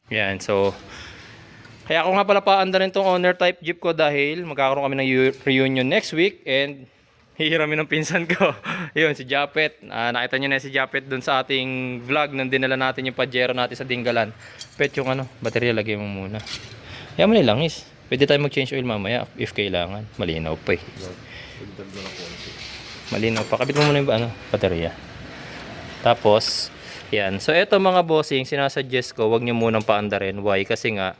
Yan, so kaya ako nga pala paanda rin tong owner type jeep ko dahil magkakaroon kami ng reunion next week and hihiramin ng pinsan ko. Yun, si Japet. Nakita nyo na si Japet dun sa ating vlog nang dinala natin yung Pajero natin sa Dinggalan. Pet yung baterya lagay mo muna. Kaya mo nilangis. Pwede tayo mag-change oil mamaya if kailangan. Malinaw pa eh. Malinaw pa. Kapit mo muna yung baterya. Tapos, yan. So, eto mga bossing, sinasuggest ko, wag nyo munang paandarin. Why? Kasi nga,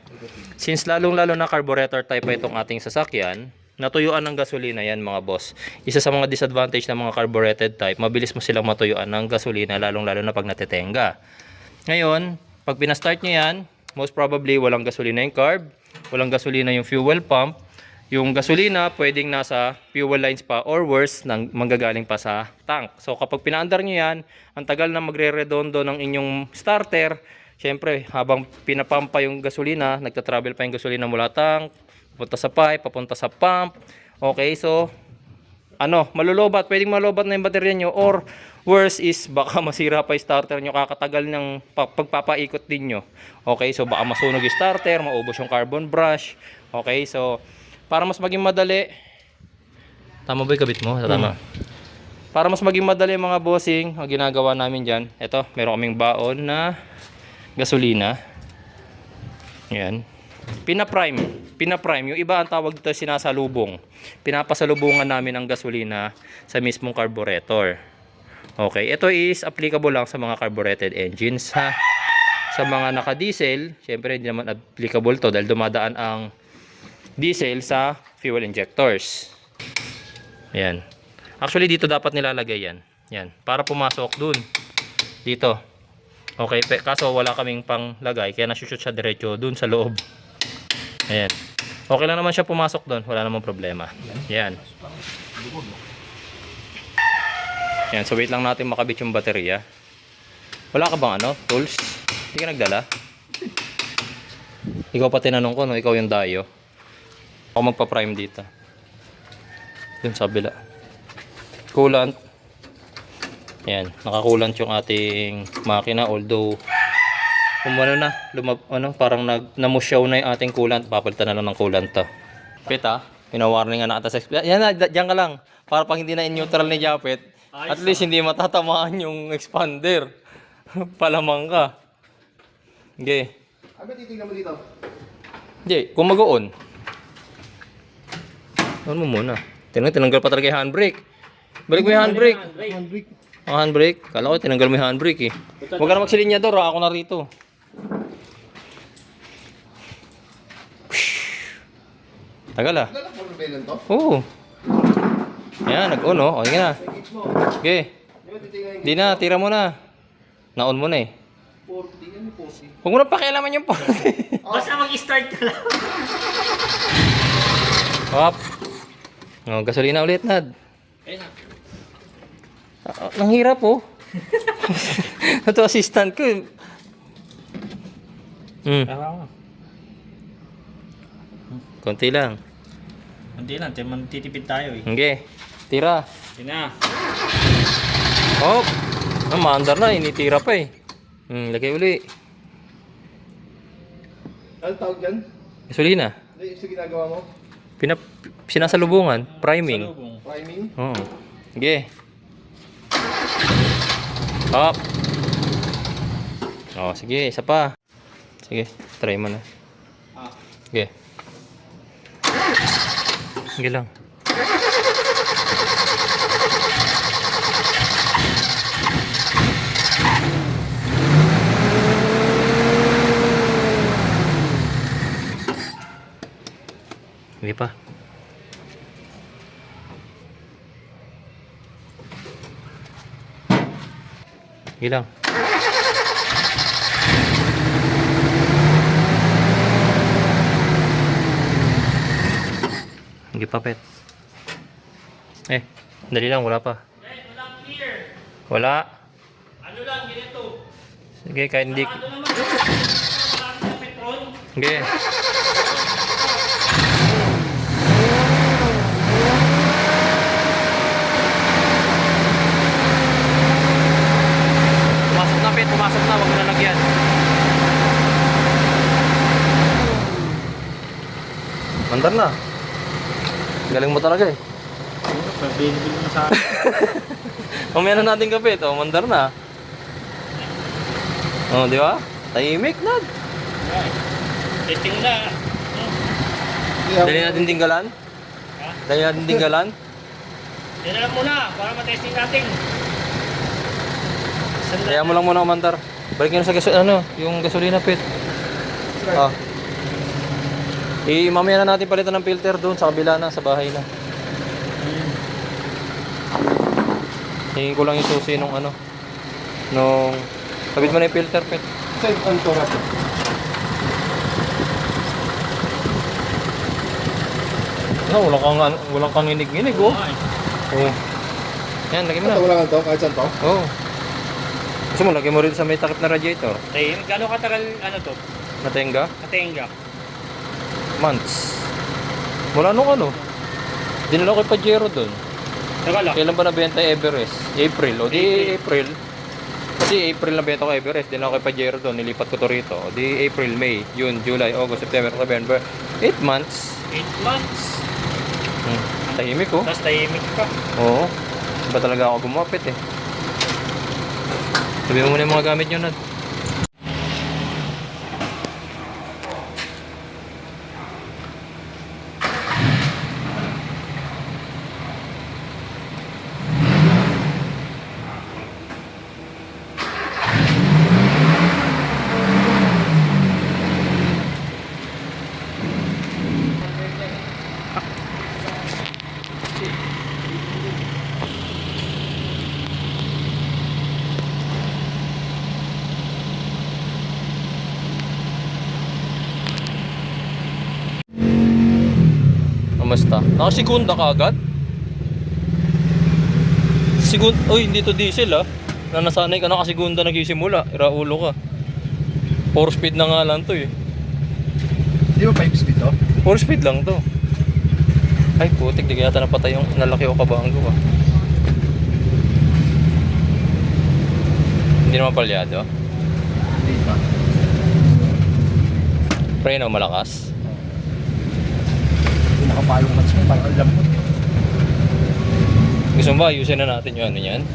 since lalong-lalo na carburetor type pa itong ating sasakyan, natuyuan ng gasolina yan mga boss. Isa sa mga disadvantage ng mga carbureted type, mabilis mo silang matuyuan ng gasolina, lalong-lalo na pag natetenga. Ngayon, pag pinastart nyo yan, most probably walang gasolina yung carb, walang gasolina yung fuel pump. Yung gasolina pwedeng nasa fuel lines pa or worse, manggagaling pa sa tank. So kapag pinaandar nyo yan, ang tagal na magre-redondo ng inyong starter. Syempre, habang pinapampa yung gasolina, nagta-travel pa yung gasolina mula tank, papunta sa pipe, papunta sa pump. Okay, so malulobat, pwedeng malulobat na yung baterya nyo or worse is baka masira pa yung starter nyo kakatagal ng pagpapaikot din nyo. Okay, so baka masunog yung starter, maubos yung carbon brush. Okay, so para mas maging madali, tama ba yung kabit mo? Tama. Para mas maging madali mga bossing, ang ginagawa namin dyan, eto, meron kaming baon na gasolina. Yan. Pinaprime. Yung iba ang tawag dito sinasalubong. Pinapasalubungan namin ang gasolina sa mismong carburetor. Okay, ito is applicable lang sa mga carbureted engines ha. Sa mga naka-diesel, syempre hindi naman applicable to dahil dumadaan ang diesel sa fuel injectors. Yan. Actually dito dapat nilalagay yan. Yan, para pumasok dun. Dito. Okay, kaso wala kaming panglagay kaya nasushoot siya diretso dun sa loob. Ayan. Okay lang naman siya pumasok doon. Wala namang problema. Yan. Yan. So wait lang natin makabit yung baterya. Wala ka bang tools? Hindi ka nagdala? Ikaw pa tinanong ko, no? Ikaw yung dayo. Ako magpa-prime dito. Dun sa kabila. Coolant. Yan. Nakakulant yung ating makina. Although kung parang namusyaw na yung ating coolant, papalitan na lang ng coolant to. Pita, pinawarning na ata sa explain. Yan na, dyan ka lang. Para pag hindi na in-neutral ni Japet, at least hindi matatamaan yung expander. Palamang ka. Okay. Ano titignan mo dito? Hindi, kung mag-on. Ano mo muna? Tinanggal pa talaga yung handbrake. Balik mo yung handbrake. Ang handbrake? Kala ko tinanggal mo yung handbrake eh. Huwag ka na magsilinyador, ako na rito. Tagal ah. Oo. Yan, nag-on oh. Okay na. Okay. Di na, tira mo na. Na-on mo na eh. 40. Huwag mo na pakialaman yung 40. Basta mag-start ka lang. Hop. Oh, gasolina ulit, Nad. Ayun na. Ang hirap oh. Ito assistant ko. Konti lang. Hindi lang, titipid tayo eh. Okay. Tira. Yun na. Hop. Maandar na, initira pa eh. Lagay uli. Ano tawag dyan? Gasolina. Ano yung ginagawa mo? Sinasalubungan. Priming. Salubong. Priming? Oo. Okay. Hop. Oh, sige, isa pa. Sige, try mo na. Okay. Sige lang. Sige pa. Sige lang. Sige pa, pet. Dali lang, wala pa. Walang clear. Wala. Ano lang, ganito. Sige, kahit hindi. Ano naman? Wala ng petrol. Sige. Pumasok na, pet. Pumasok na. Huwag mo na lagyan. Mandar na. Galing mo talaga eh. Pag-binibig mo sa akin. Mamaya na natin kape. Ito, mandar na. Oh, di ba? Tahimik na. Testing na. Dali natin tinggalan. Ha? Dali natin tinggalan. Yan na lang muna para matesting natin. Kaya mo lang muna umandar. Balik nyo na sa yung gasolina pit. Ah. Mamaya na natin palitan ng filter doon sa kabila na, sa bahay na. Hingin ko lang yung susi nung kabit mo na yung filter pit. Saan ang to natin? Walang kang inig-inig oh. Oh. Yan, lagay mo na. Ito wala nga to, kahit saan to? Oo. Gusto mo, lagay mo rin sa may takip na radiator. Gano'ng katagal to? Natenga? Katenga. Months. Wala nung dinala ko kay Pajero doon. Tagal lang. Kailan ba nabenta yung Everest? April. O di April. Kasi April nabenta ko Everest. Dinala ko kay Pajero doon. Nilipat ko to rito. O di April, May, June, July, August, September, November. 8 months. 8 months. Tahimik oh. Tapos tahimik ka. Oo. Iba talaga ako gumapit eh. Sabi mo muna yung mga gamit nyo na. Kamusta? Nakasigunda ka agad? Uy, hindi to diesel ah. Na nasanay ka nakasigunda nagsisimula. Iraulo ka. 4 speed na nga lang to eh. Di ba 5 speed to? 4 speed lang to. Ay putik, di kaya yata napatay yung nalaki o kabanggo ah. Hindi naman palyado. Hindi pa. Preno malakas. Nakapayong match mo, parang ang lambot. Gusto mo ba ayusin na natin yung ano yan?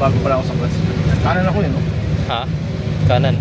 Bago pala ako sa class. Kanan ako yun, no? Ha? Kanan.